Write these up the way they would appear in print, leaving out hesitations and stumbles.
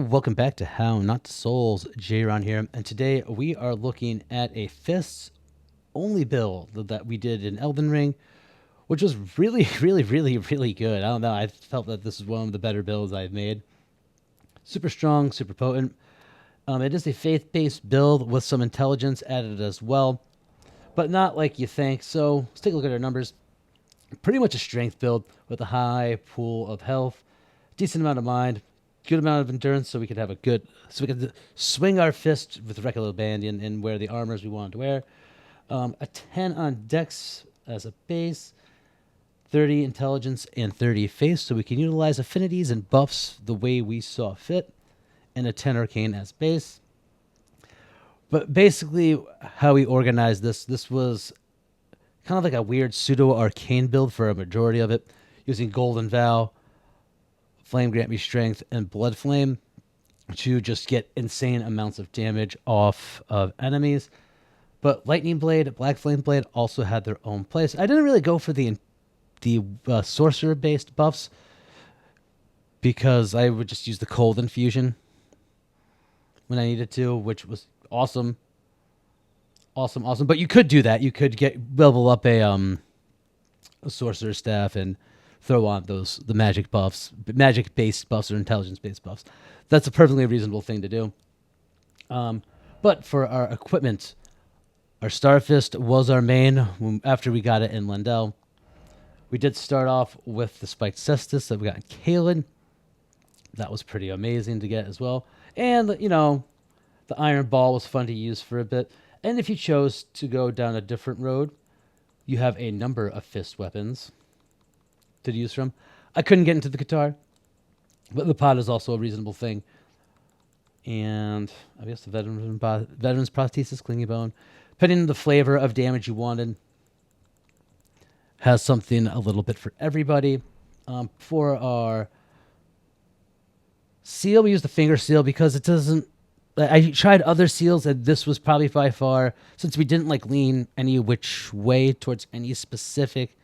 welcome back to How Not to Souls. Jron here, and today we are looking at a fists only build that we did in Elden Ring, which was really, really good. I don't know. I felt that this is one of the better builds I've made. Super strong, super potent. It is a faith-based build with some intelligence added as well, but not like you think. So let's take a look at our numbers. Pretty much a strength build with a high pool of health, decent amount of mind, good amount of endurance, so we could swing our fist with regular bandian and wear the armors we wanted to wear. A 10 on dex as a base, 30 intelligence and 30 face, so we can utilize affinities and buffs the way we saw fit, and a 10 arcane as base. But basically, how we organized this was kind of like a weird pseudo arcane build for a majority of it, using Golden Vow, Flame Grant Me Strength, and Blood Flame to just get insane amounts of damage off of enemies. But Lightning Blade, Black Flame Blade also had their own place. I didn't really go for the sorcerer-based buffs because I would just use the Cold Infusion when I needed to, which was awesome. Awesome. But you could do that. You could level up a sorcerer staff and throw on the magic buffs, magic-based buffs or intelligence-based buffs. That's a perfectly reasonable thing to do. But for our equipment, our Starfist was our main after we got it in Lendell. We did start off with the Spiked Cestus that we got in Kalen. That was pretty amazing to get as well. And, the Iron Ball was fun to use for a bit. And if you chose to go down a different road, you have a number of fist weapons to use from. I couldn't get into the guitar, but the pot is also a reasonable thing. And I guess the veteran's prosthesis, Clingy Bone, depending on the flavor of damage you wanted, has something a little bit for everybody. For our seal, we use the finger seal because it doesn't. I tried other seals, and this was probably by far, since we didn't lean any which way towards any specific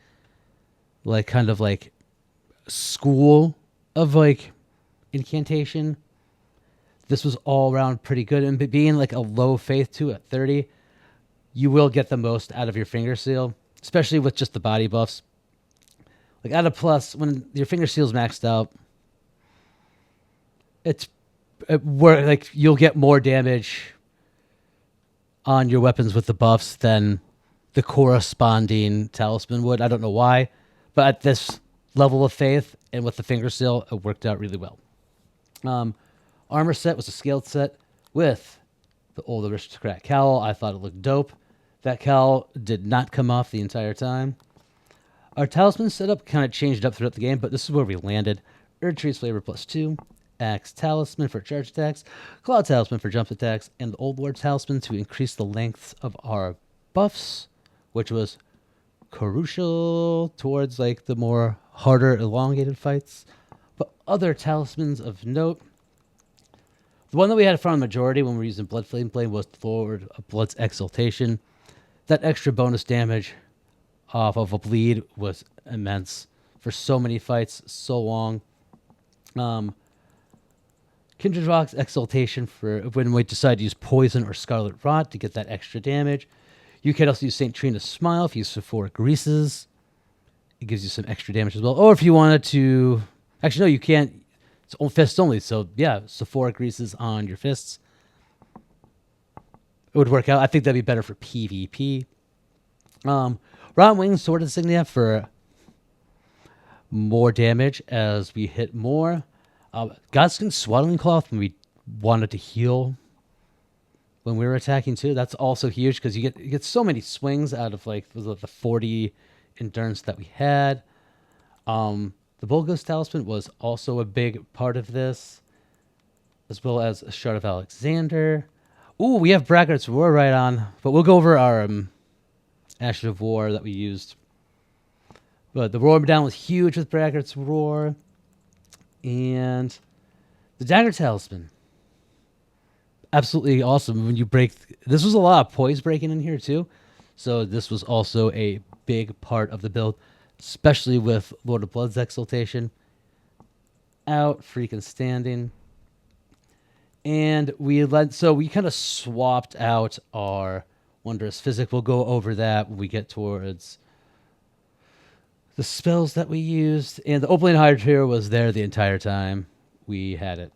kind of school of incantation. This was all around pretty good, and being a low faith too at 30, you will get the most out of your finger seal, especially with just the body buffs. At a plus, when your finger seal's maxed out, you'll get more damage on your weapons with the buffs than the corresponding talisman would. I don't know why, but at this level of faith and with the finger seal, it worked out really well. Armor set was a scaled set with the Old Aristocrat cowl. I thought it looked dope. That cowl did not come off the entire time. Our talisman setup kind of changed up throughout the game, but this is where we landed. Erdtree's Flavor +2, Axe Talisman for charge attacks, Claw Talisman for jump attacks, and the Old Lord Talisman to increase the lengths of our buffs, which was crucial towards the more harder elongated fights. But other talismans of note, the one that we had from the majority when we were using Blood Flame Blade was the Lord of Blood's Exaltation. That extra bonus damage off of a bleed was immense for so many fights, so long. Kindred Rock's Exaltation for when we decide to use Poison or Scarlet Rot to get that extra damage. You can also use St. Trina's Smile if you use Sephora Greases. It gives you some extra damage as well. Or if you wanted to... Actually, no, you can't. It's fists only. So, yeah, Sephora Greases on your fists. It would work out. I think that'd be better for PvP. Rotten Wing Sword Insignia for more damage as we hit more. Godskin Swaddling Cloth when we wanted to heal when we were attacking too. That's also huge because you get so many swings out of the 40 endurance that we had. The Bulgos Talisman was also a big part of this, as well as a Shard of Alexander. Ooh, we have Braggart's Roar right on, but we'll go over our Ashes of War that we used. But the Roar down was huge with Braggart's Roar. And the Dagger Talisman. Absolutely awesome. When you break... This was a lot of poise breaking in here, too. So this was also a big part of the build, especially with Lord of Blood's Exaltation. Out, freaking standing. And we kind of swapped out our wondrous physic. We'll go over that when we get towards the spells that we used. And the Opaline Hydra was there the entire time we had it.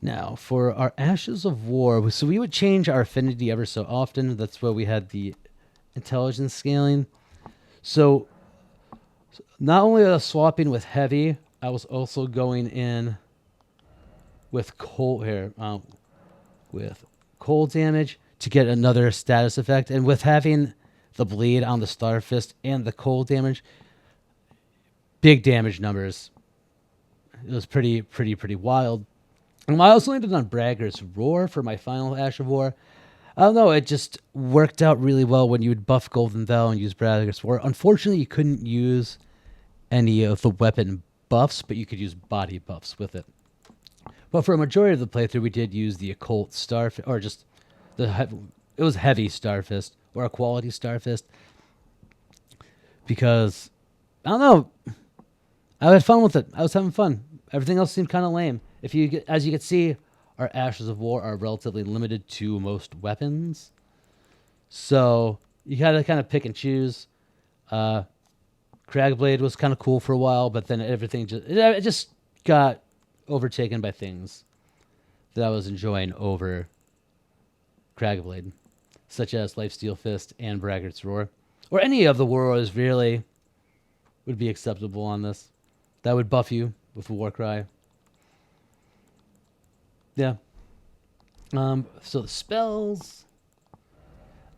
Now, for our Ashes of War, so we would change our affinity ever so often. That's where we had the intelligence scaling. So, not only was I swapping with heavy, I was also going in with cold here, with cold damage to get another status effect. And with having the bleed on the Starfist and the cold damage, big damage numbers. It was pretty wild. And I also landed on Braggart's Roar for my final Ash of War. I don't know, it just worked out really well when you would buff Golden Bell and use Braggart's Roar. Unfortunately, you couldn't use any of the weapon buffs, but you could use body buffs with it. But for a majority of the playthrough, we did use the Occult Starfist, or just it was Heavy Starfist, or a Quality Starfist. Because, I don't know, I had fun with it. I was having fun. Everything else seemed kind of lame. As you can see, our Ashes of War are relatively limited to most weapons. So you gotta kind of pick and choose. Cragblade was kind of cool for a while, but then everything just got overtaken by things that I was enjoying over Cragblade, such as Lifesteal Fist and Braggart's Roar. Or any of the Warriors really would be acceptable on this. That would buff you with Warcry. Yeah. So the spells,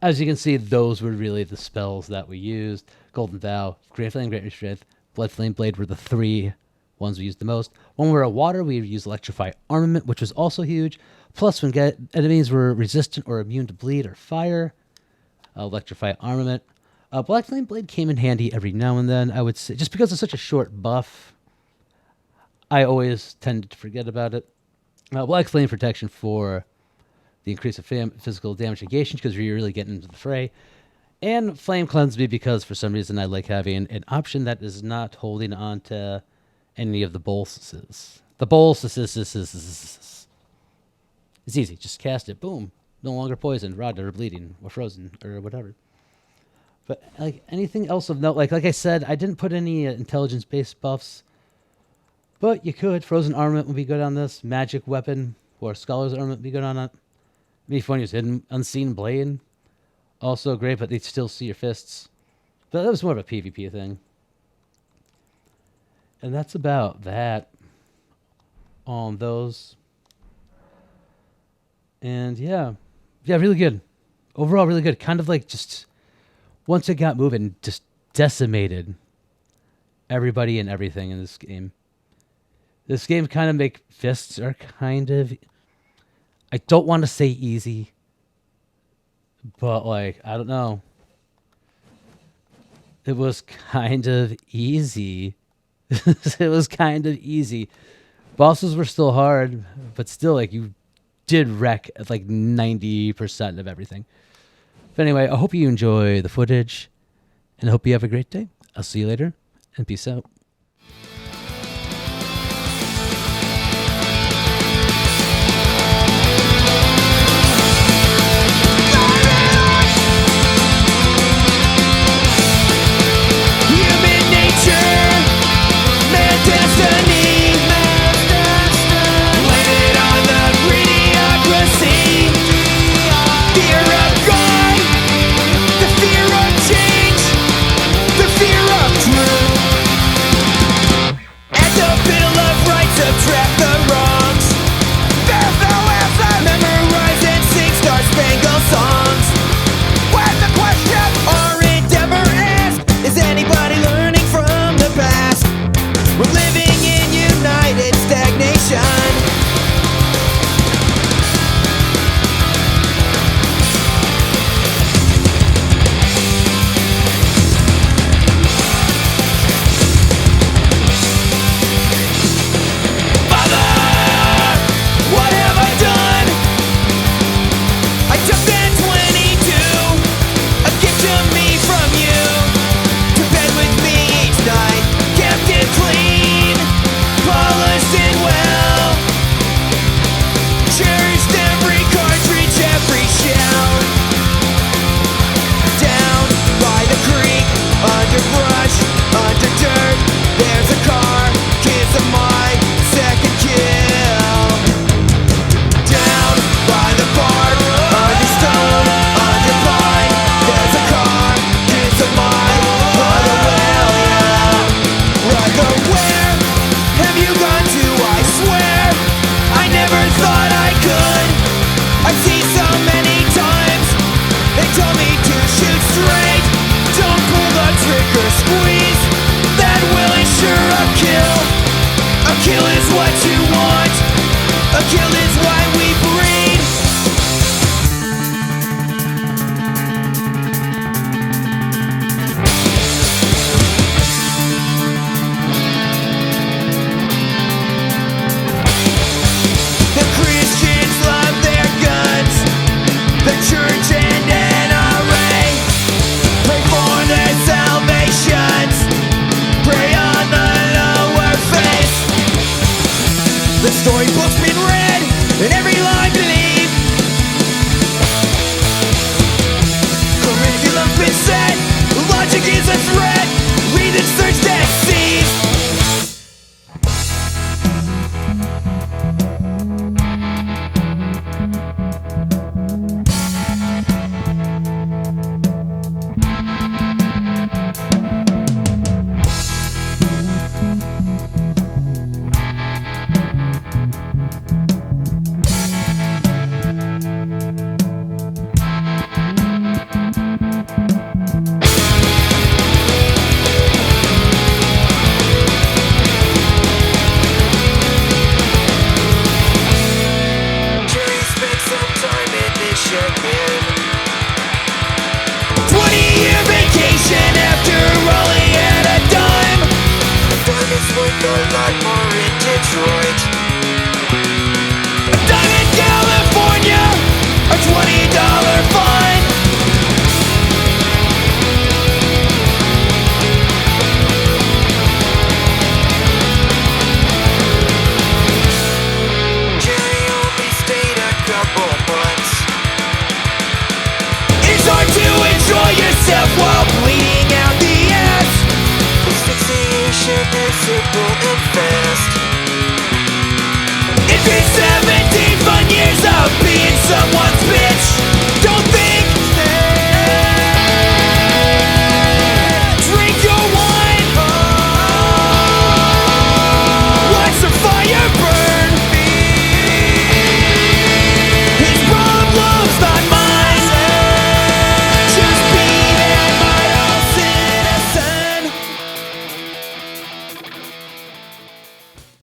as you can see, those were really the spells that we used. Golden Vow, Great Flame, Great Strength, Blood Flame Blade were the three ones we used the most. When we were at water, we used Electrify Armament, which was also huge. Plus, when enemies were resistant or immune to bleed or fire, Electrify Armament. Black Flame Blade came in handy every now and then, I would say. Just because it's such a short buff, I always tended to forget about it. Black Flame Protection for the increase of physical damage negation, because you're really getting into the fray. And Flame Cleanse me because for some reason I like having an option that is not holding on to any of the bolsters. The bolsters is it's easy. Just cast it. Boom. No longer poisoned, rotted, or bleeding, or frozen, or whatever. But like anything else of note, like I said, I didn't put any intelligence-based buffs. But you could. Frozen Armament would be good on this. Magic Weapon or Scholar's Armament would be good on it. Be fun to use Hidden Unseen Blade. Also great, but they'd still see your fists. But that was more of a PvP thing. And that's about that on those. And yeah, really good. Overall, really good. Kind of like just once it got moving, just decimated everybody and everything in this game. This game kind of make fists are kind of, I don't want to say easy, but like, I don't know. It was kind of easy. It was kind of easy. Bosses were still hard, but still, like, you did wreck like 90% of everything. But anyway, I hope you enjoy the footage, and I hope you have a great day. I'll see you later, and peace out. a squeeze that will ensure a kill. A kill is what you want. A kill is why we breed. The Christians love their guns. The church and NRA pray for their salvations. Pray on the lower face. The storybook's been read and every line believed. Curriculum's been set. Logic is a threat. Read and search that sees. Jerry spent some time in Michigan. 20-year vacation after rolling at a dime. A dime is worth a lot more in Detroit. A dime in California, a $20 fine. Jerry only stayed a couple months. It's hard to enjoy yourself while bleeding out the ass. Asphyxiation is simple and fast. It's been 17 fun years of being someone's bitch.